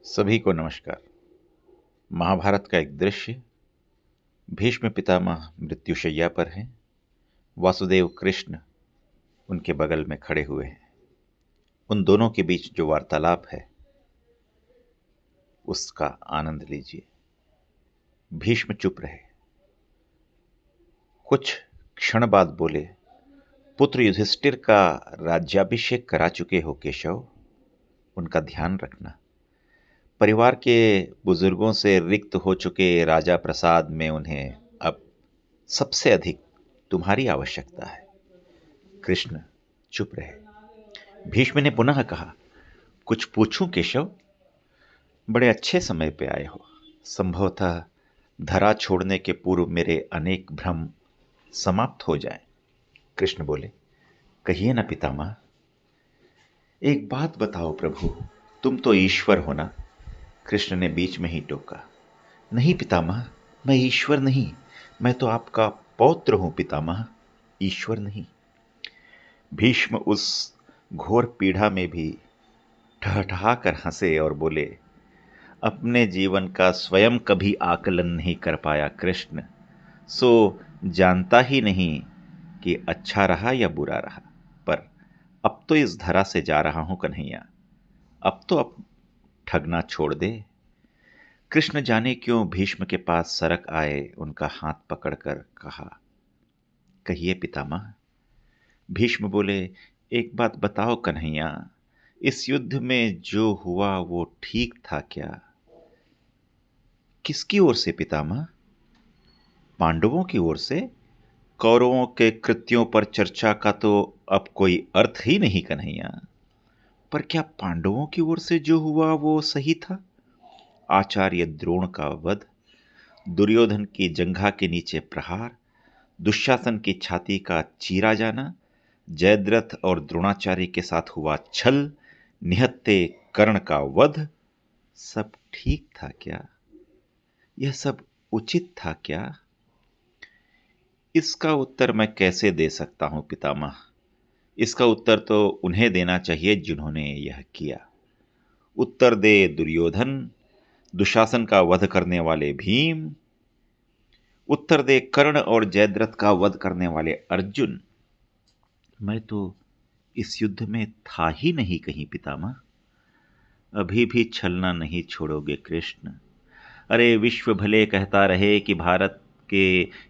सभी को नमस्कार। महाभारत का एक दृश्य। भीष्म पितामह मृत्युशैया पर हैं। वासुदेव कृष्ण उनके बगल में खड़े हुए हैं। उन दोनों के बीच जो वार्तालाप है उसका आनंद लीजिए। भीष्म चुप रहे। कुछ क्षण बाद बोले, पुत्र युधिष्ठिर का राज्याभिषेक करा चुके हो केशव, उनका ध्यान रखना। परिवार के बुजुर्गों से रिक्त हो चुके राजा प्रसाद में उन्हें अब सबसे अधिक तुम्हारी आवश्यकता है। कृष्ण चुप रहे। भीष्म ने पुनः कहा, कुछ पूछूं केशव? बड़े अच्छे समय पे आए हो। संभवतः धरा छोड़ने के पूर्व मेरे अनेक भ्रम समाप्त हो जाएं। कृष्ण बोले, कहिए ना पितामह। एक बात बताओ प्रभु, तुम तो ईश्वर हो ना? कृष्ण ने बीच में ही टोका। नहीं पितामह, मैं ईश्वर नहीं, मैं तो आपका पौत्र हूं पितामह, ईश्वर नहीं। भीष्म उस घोर पीड़ा में भी ठहठहा कर हंसे और बोले, अपने जीवन का स्वयं कभी आकलन नहीं कर पाया कृष्ण, सो जानता ही नहीं कि अच्छा रहा या बुरा रहा। पर अब तो इस धरा से जा रहा हूं कन्हैया, अब ठगना छोड़ दे। कृष्ण जाने क्यों भीष्म के पास सरक आए, उनका हाथ पकड़कर कहा, कहिए पितामह। भीष्म बोले, एक बात बताओ कन्हैया, इस युद्ध में जो हुआ वो ठीक था क्या? किसकी ओर से पितामह? पांडवों की ओर से? कौरवों के कृत्यों पर चर्चा का तो अब कोई अर्थ ही नहीं कन्हैया। पर क्या पांडवों की ओर से जो हुआ वो सही था? आचार्य द्रोण का वध, दुर्योधन की जंघा के नीचे प्रहार, दुशासन की छाती का चीरा जाना, जयद्रथ और द्रोणाचार्य के साथ हुआ छल, निहत्थे कर्ण का वध, सब ठीक था क्या? यह सब उचित था क्या? इसका उत्तर मैं कैसे दे सकता हूं पितामह? इसका उत्तर तो उन्हें देना चाहिए जिन्होंने यह किया। उत्तर दे दुर्योधन, दुशासन का वध करने वाले भीम। उत्तर दे कर्ण और जयद्रथ का वध करने वाले अर्जुन। मैं तो इस युद्ध में था ही नहीं कहीं पितामह। अभी भी छलना नहीं छोड़ोगे कृष्ण? अरे विश्व भले कहता रहे कि भारत के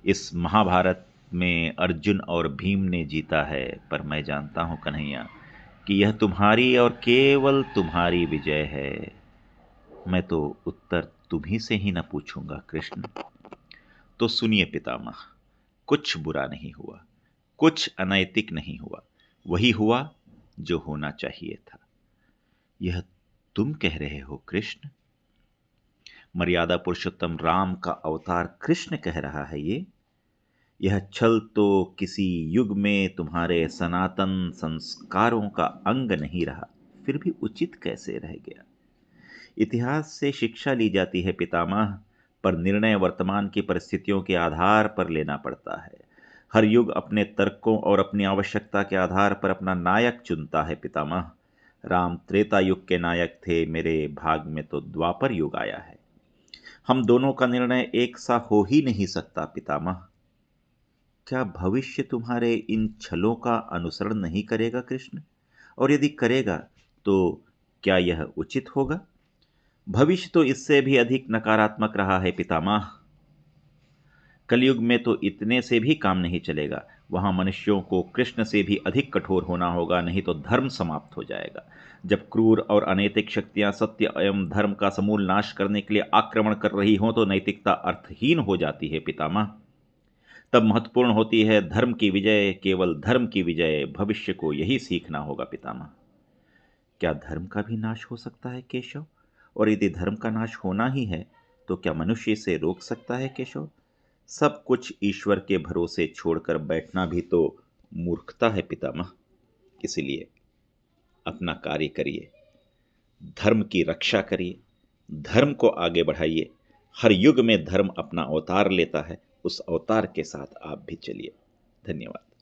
इस महाभारत में अर्जुन और भीम ने जीता है, पर मैं जानता हूं कन्हैया कि यह तुम्हारी और केवल तुम्हारी विजय है। मैं तो उत्तर तुम्ही से ही न पूछूंगा कृष्ण। तो सुनिए पितामह, कुछ बुरा नहीं हुआ, कुछ अनैतिक नहीं हुआ, वही हुआ जो होना चाहिए था। यह तुम कह रहे हो कृष्ण? मर्यादा पुरुषोत्तम राम का अवतार कृष्ण कह रहा है यह छल तो किसी युग में तुम्हारे सनातन संस्कारों का अंग नहीं रहा, फिर भी उचित कैसे रह गया? इतिहास से शिक्षा ली जाती है पितामह, पर निर्णय वर्तमान की परिस्थितियों के आधार पर लेना पड़ता है। हर युग अपने तर्कों और अपनी आवश्यकता के आधार पर अपना नायक चुनता है पितामह। राम त्रेता युग के नायक थे, मेरे भाग में तो द्वापर युग आया है। हम दोनों का निर्णय एक सा हो ही नहीं सकता पितामह। क्या भविष्य तुम्हारे इन छलों का अनुसरण नहीं करेगा कृष्ण? और यदि करेगा तो क्या यह उचित होगा? भविष्य तो इससे भी अधिक नकारात्मक रहा है पितामह। कलयुग में तो इतने से भी काम नहीं चलेगा। वहां मनुष्यों को कृष्ण से भी अधिक कठोर होना होगा, नहीं तो धर्म समाप्त हो जाएगा। जब क्रूर और अनैतिक शक्तियां सत्य एवं धर्म का समूल नाश करने के लिए आक्रमण कर रही हों तो नैतिकता अर्थहीन हो जाती है पितामह। तब महत्वपूर्ण होती है धर्म की विजय, केवल धर्म की विजय। भविष्य को यही सीखना होगा पितामह। क्या धर्म का भी नाश हो सकता है केशव? और यदि धर्म का नाश होना ही है तो क्या मनुष्य इसे रोक सकता है केशव? सब कुछ ईश्वर के भरोसे छोड़कर बैठना भी तो मूर्खता है पितामह। इसलिए अपना कार्य करिए, धर्म की रक्षा करिए, धर्म को आगे बढ़ाइए। हर युग में धर्म अपना अवतार लेता है, उस अवतार के साथ आप भी चलिए। धन्यवाद।